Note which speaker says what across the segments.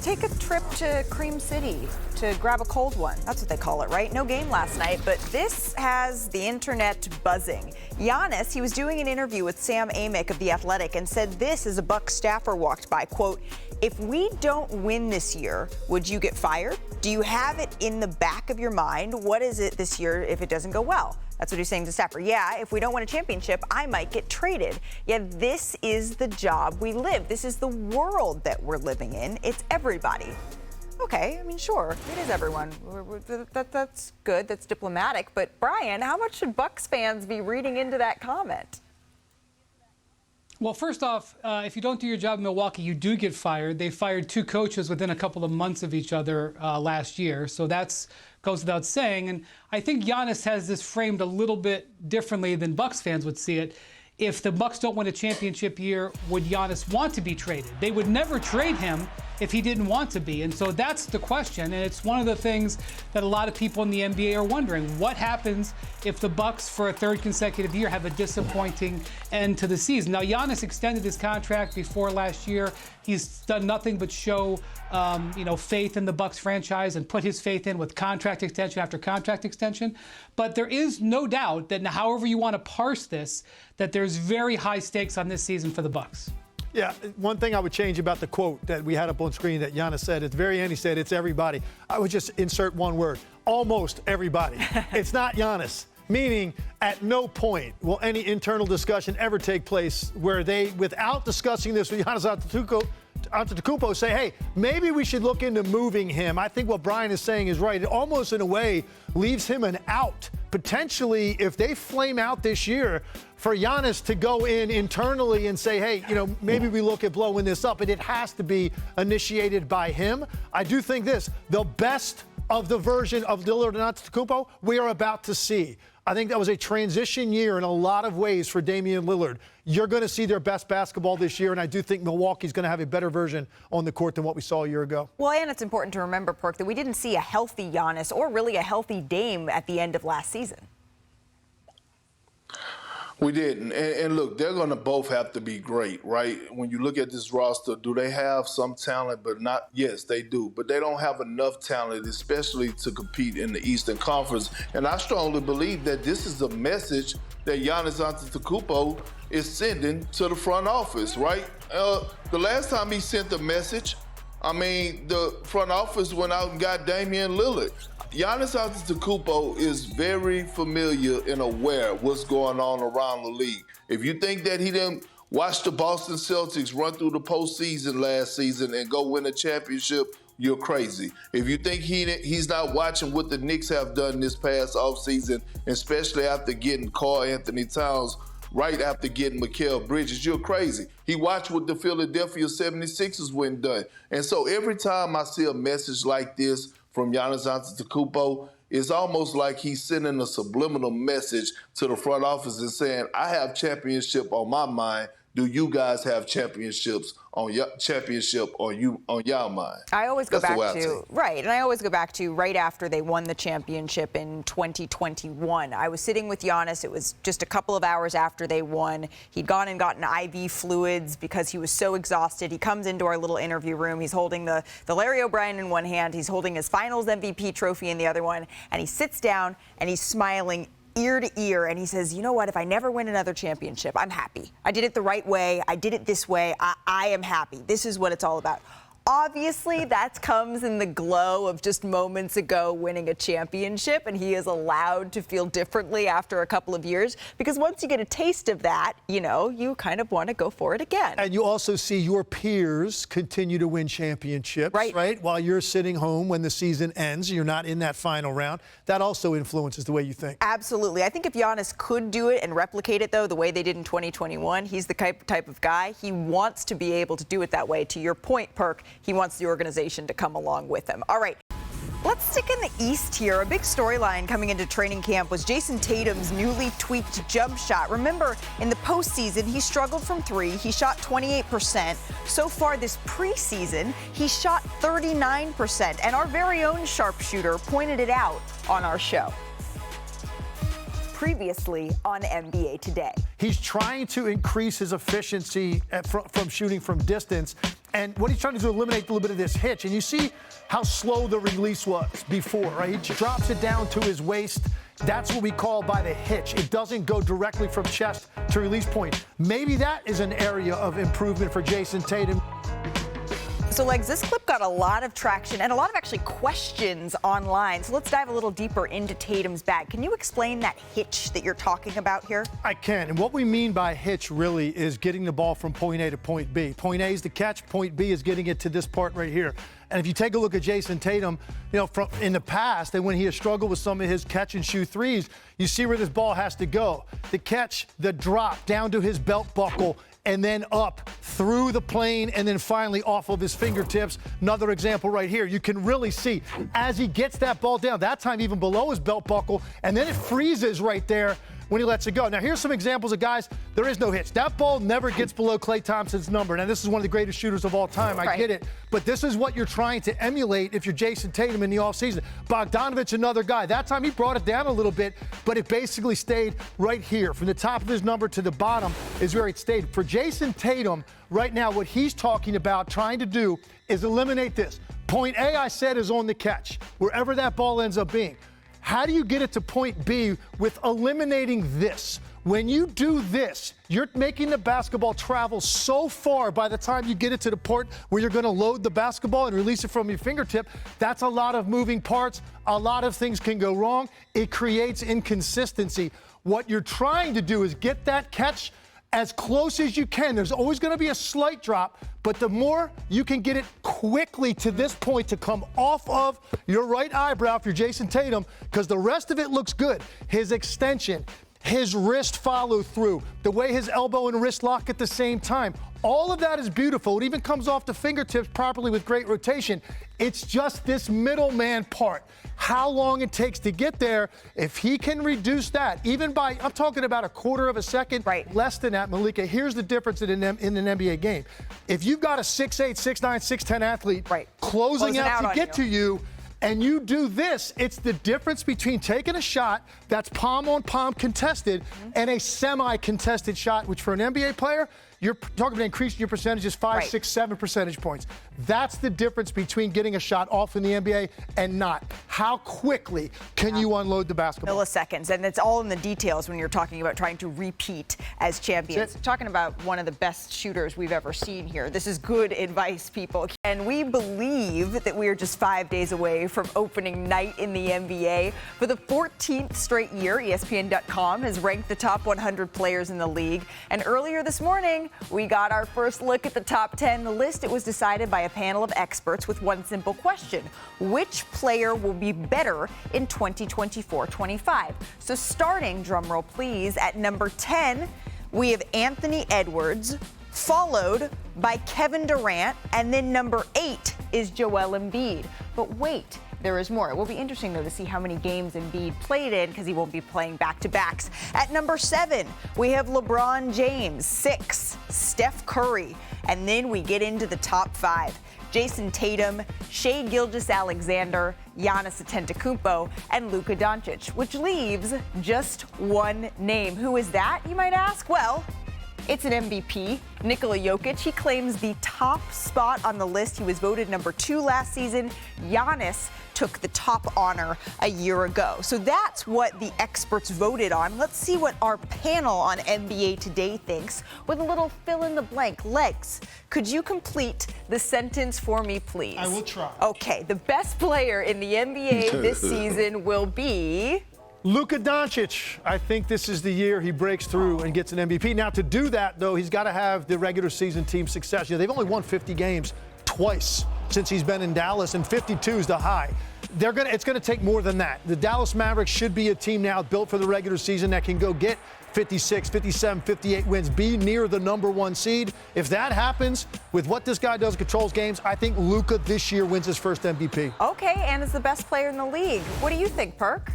Speaker 1: take a trip to Cream City to grab a cold one. That's what they call it, right? No game last night, but this has the internet buzzing. Giannis, he was doing an interview with Sam Amick of The Athletic and said this as a Bucks staffer walked by, quote, "If we don't win this year, would you get fired? Do you have it in the back of your mind? What is it this year if it doesn't go well?" That's what he's saying to staffer. Yeah, if we don't win a championship, I might get traded. Yeah, this is the job we live. This is the world that we're living in. It's everybody. Okay, I mean, sure, it is everyone. That's good. That's diplomatic. But, Brian, how much should Bucks fans be reading into that comment?
Speaker 2: Well, first off, if you don't do your job in Milwaukee, you do get fired. They fired 2 coaches within a couple of months of each other last year. So that goes without saying. And I think Giannis has this framed a little bit differently than Bucks fans would see it. If the Bucks don't win a championship year, would Giannis want to be traded? They would never trade him if he didn't want to be. And so that's the question. And it's one of the things that a lot of people in the NBA are wondering. What happens if the Bucks, for a 3rd consecutive year, have a disappointing end to the season? Now, Giannis extended his contract before last year. He's done nothing but show, faith in the Bucks franchise and put his faith in with contract extension after contract extension. But there is no doubt that however you want to parse this, that there's very high stakes on this season for the Bucks.
Speaker 3: Yeah, one thing I would change about the quote that we had up on screen that Giannis said, at the very end he said, it's everybody. I would just insert one word, almost everybody. It's not Giannis, meaning at no point will any internal discussion ever take place where they, without discussing this with Giannis Antetokounmpo, say, hey, maybe we should look into moving him. I think what Brian is saying is right. It almost, in a way, leaves him an out. Potentially, if they flame out this year, for Giannis to go in internally and say, hey, maybe we look at blowing this up, and it has to be initiated by him. I do think the best of the version of Lillard and Antetokounmpo we are about to see. I think that was a transition year in a lot of ways for Damian Lillard. You're going to see their best basketball this year, and I do think Milwaukee's going to have a better version on the court than what we saw a year ago.
Speaker 1: Well, and it's important to remember, Perk, that we didn't see a healthy Giannis or really a healthy Dame at the end of last season.
Speaker 4: We didn't. And look, they're going to both have to be great, right? When you look at this roster, do they have some talent, but not? Yes, they do. But they don't have enough talent, especially to compete in the Eastern Conference. And I strongly believe that this is a message that Giannis Antetokounmpo is sending to the front office, right? The last time he sent the message, the front office went out and got Damian Lillard. Giannis Antetokounmpo is very familiar and aware of what's going on around the league. If you think that he didn't watch the Boston Celtics run through the postseason last season and go win a championship, you're crazy. If you think he's not watching what the Knicks have done this past offseason, especially after getting Karl Anthony Towns right after getting Mikal Bridges, you're crazy. He watched what the Philadelphia 76ers went done. And so every time I see a message like this from Giannis Antetokounmpo, it's almost like he's sending a subliminal message to the front office and saying, I have championship on my mind. Do you guys have championships on your on y'all mind?
Speaker 1: I always go back to and I always go back to right after they won the championship in 2021. I was sitting with Giannis. It was just a couple of hours after they won. He'd gone and gotten IV fluids because he was so exhausted. He comes into our little interview room. He's holding the Larry O'Brien in one hand. He's holding his Finals MVP trophy in the other one, and he sits down and he's smiling ear to ear, and he says, you know what, if I never win another championship, I'm happy. I did it the right way. I did it this way. I am happy. This is what it's all about. Obviously, that comes in the glow of just moments ago winning a championship, and he is allowed to feel differently after a couple of years, because once you get a taste of that, you kind of want to go for it again.
Speaker 3: And you also see your peers continue to win championships, right? While you're sitting home when the season ends, you're not in that final round. That also influences the way you think.
Speaker 1: Absolutely. I think if Giannis could do it and replicate it, though, the way they did in 2021, he's the type of guy. He wants to be able to do it that way. To your point, Perk, he wants the organization to come along with him. All right, let's stick in the East here. A big storyline coming into training camp was Jayson Tatum's newly tweaked jump shot. Remember, in the postseason, he struggled from 3. He shot 28%. So far this preseason, he shot 39%. And our very own sharpshooter pointed it out on our show. Previously on NBA Today.
Speaker 3: He's trying to increase his efficiency from shooting from distance. And what he's trying to do is eliminate a little bit of this hitch. And you see how slow the release was before, right? He drops it down to his waist. That's what we call by the hitch. It doesn't go directly from chest to release point. Maybe that is an area of improvement for Jayson Tatum.
Speaker 1: So, Legs, this clip got a lot of traction and a lot of actually questions online. So let's dive a little deeper into Tatum's bag. Can you explain that hitch that you're talking about here?
Speaker 3: I can. And what we mean by hitch really is getting the ball from point A to point B. Point A is the catch. Point B is getting it to this part right here. And if you take a look at Jayson Tatum, from in the past, and when he has struggled with some of his catch and shoot threes, you see where this ball has to go. The catch, the drop down to his belt buckle, and then up through the plane, and then finally off of his fingertips. Another example right here. You can really see as he gets that ball down, that time even below his belt buckle, and then it freezes right there when he lets it go. Now, here's some examples of guys, there is no hitch. That ball never gets below Klay Thompson's number. Now, this is one of the greatest shooters of all time. I get it. But this is what you're trying to emulate if you're Jayson Tatum in the offseason. Bogdanovich, another guy. That time he brought it down a little bit, but it basically stayed right here. From the top of his number to the bottom is where it stayed. For Jayson Tatum, right now, what he's talking about trying to do is eliminate this. Point A, I said, is on the catch, wherever that ball ends up being. How do you get it to point B with eliminating this? When you do this, you're making the basketball travel so far by the time you get it to the part where you're going to load the basketball and release it from your fingertip. That's a lot of moving parts. A lot of things can go wrong. It creates inconsistency. What you're trying to do is get that catch as close as you can. There's always going to be a slight drop, but the more you can get it quickly to this point to come off of your right eyebrow if you're Jayson Tatum, because the rest of it looks good. His extension, his wrist follow through, the way his elbow and wrist lock at the same time. All of that is beautiful. It even comes off the fingertips properly with great rotation. It's just this middleman part. How long it takes to get there. If he can reduce that, even by, I'm talking about a quarter of a second, less than that, Malika, here's the difference in an NBA game. If you've got a 6'8", 6'9", 6'10" athlete closing out to get to you, and you do this, it's the difference between taking a shot that's palm-on-palm contested and a semi-contested shot, which for an NBA player, you're talking about increasing your percentages 5, 6, 7 percentage points. That's the difference between getting a shot off in the NBA and not. How quickly can you unload the basketball?
Speaker 1: Milliseconds, and it's all in the details when you're talking about trying to repeat as champions. Talking about one of the best shooters we've ever seen here. This is good advice, people. And we believe that we are just 5 days away from opening night in the NBA. For the 14th straight year, ESPN.com has ranked the top 100 players in the league. And earlier this morning, we got our first look at the top 10. The list, it was decided by a panel of experts with one simple question. Which player will be better in 2024-25? So starting, drumroll please, at number 10, we have Anthony Edwards, followed by Kevin Durant, and then number 8 is Joel Embiid. But wait, there is more. It will be interesting, though, to see how many games Embiid played in, because he won't be playing back-to-backs. At number 7, we have LeBron James. 6, Steph Curry. And then we get into the top 5. Jayson Tatum, Shai Gilgeous-Alexander, Giannis Antetokounmpo, and Luka Doncic, which leaves just one name. Who is that, you might ask? Well, it's an MVP, Nikola Jokic. He claims the top spot on the list. He was voted number 2 last season. Giannis took the top honor a year ago. So that's what the experts voted on. Let's see what our panel on NBA Today thinks with a little fill in the blank. Legs, could you complete the sentence for me, please?
Speaker 3: I will try.
Speaker 1: Okay, the best player in the NBA this season will be
Speaker 3: Luka Doncic. I think this is the year he breaks through and gets an MVP. Now, to do that, though, he's got to have the regular season team success. They've only won 50 games twice since he's been in Dallas, and 52 is the high. It's going to take more than that. The Dallas Mavericks should be a team now built for the regular season that can go get 56, 57, 58 wins, be near the number 1 seed. If that happens, with what this guy does, controls games, I think Luka this year wins his first MVP.
Speaker 1: Okay, and is the best player in the league. What do you think, Perk?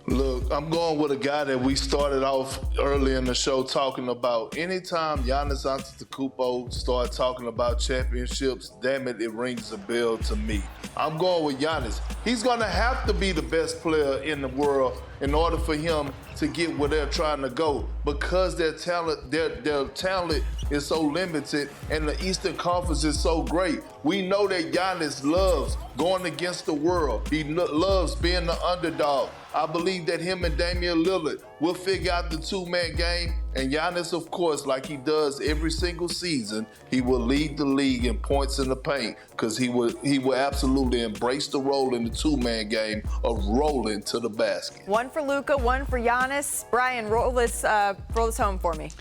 Speaker 4: Look, I'm going with a guy that we started off early in the show talking about. Anytime Giannis Antetokounmpo starts talking about championships, damn it, it rings a bell to me. I'm going with Giannis. He's going to have to be the best player in the world in order for him to get where they're trying to go, because their talent is so limited and the Eastern Conference is so great. We know that Giannis loves going against the world. He loves being the underdog. I believe that him and Damian Lillard will figure out the two-man game, and Giannis, of course, like he does every single season, he will lead the league in points in the paint, because he will absolutely embrace the role in the two-man game of rolling to the basket.
Speaker 1: One for Luka, one for Giannis. Brian, roll this home for me.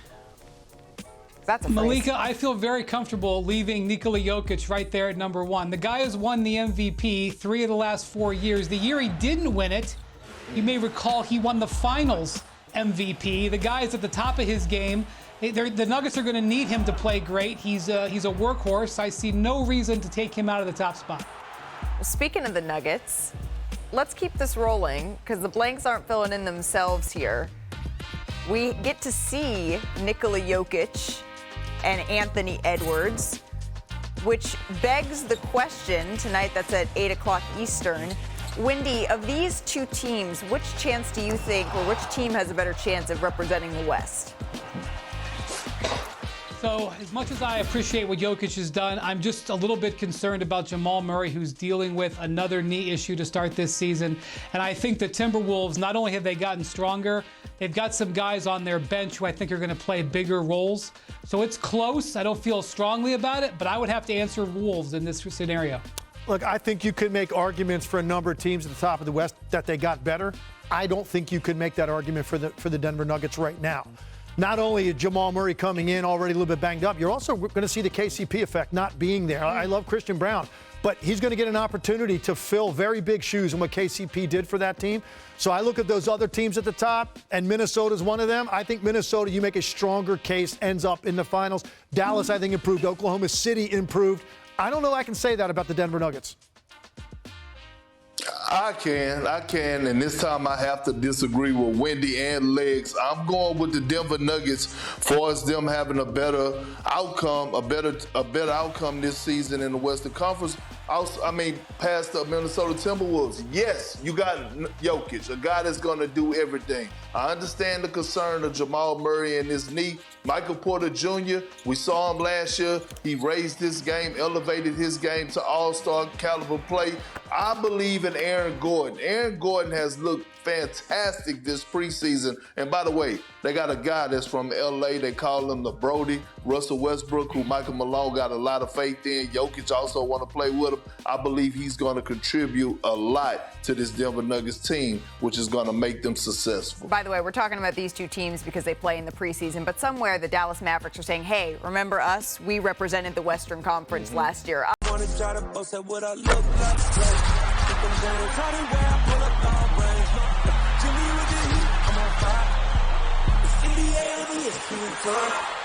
Speaker 1: That's a
Speaker 2: Malika, I feel very comfortable leaving Nikola Jokic right there at number one. The guy has won the MVP 3 of the last 4 years. The year he didn't win it, you may recall he won the Finals MVP. The guy is at the top of his game. The Nuggets are going to need him to play great. He's a workhorse. I see no reason to take him out of the top spot.
Speaker 1: Well, speaking of the Nuggets, let's keep this rolling because the blanks aren't filling in themselves here. We get to see Nikola Jokic and Anthony Edwards, which begs the question tonight, that's at 8 o'clock Eastern. Wendy, of these two teams, which chance do you think, or which team has a better chance of representing the West?
Speaker 2: So as much as I appreciate what Jokic has done, I'm just a little bit concerned about Jamal Murray, who's dealing with another knee issue to start this season. And I think the Timberwolves, not only have they gotten stronger, they've got some guys on their bench who I think are going to play bigger roles. So it's close. I don't feel strongly about it, but I would have to answer Wolves in this scenario.
Speaker 3: Look, I think you could make arguments for a number of teams at the top of the West that they got better. I don't think you could make that argument for the Denver Nuggets right now. Not only is Jamal Murray coming in already a little bit banged up, you're also going to see the KCP effect not being there. I love Christian Brown, but he's going to get an opportunity to fill very big shoes in what KCP did for that team. So I look at those other teams at the top, and Minnesota's one of them. I think Minnesota, you make a stronger case, ends up in the finals. Dallas, I think, improved. Oklahoma City improved. I don't know I can say that about the Denver Nuggets.
Speaker 4: I can, and this time I have to disagree with Wendy and Legs. I'm going with the Denver Nuggets for us them having a better outcome this season in the Western Conference. Past the Minnesota Timberwolves. Yes, you got Jokic, a guy that's going to do everything. I understand the concern of Jamal Murray and his knee. Michael Porter Jr., we saw him last year. He raised his game, elevated his game to all-star caliber play. I believe in Aaron Gordon. Aaron Gordon has looked fantastic this preseason. And by the way, they got a guy that's from L.A. They call him the Brody, Russell Westbrook, who Michael Malone got a lot of faith in. Jokic also want to play with him. I believe he's going to contribute a lot to this Denver Nuggets team, which is going to make them successful.
Speaker 1: By the way, we're talking about these two teams because they play in the preseason, but somewhere the Dallas Mavericks are saying, hey, remember us? We represented the Western Conference last year.
Speaker 5: I want to try to boast at what I look like. Try to wear, pull up all brains. Jimmy with the heat, I'm on fire. It's NBA on the ESPN.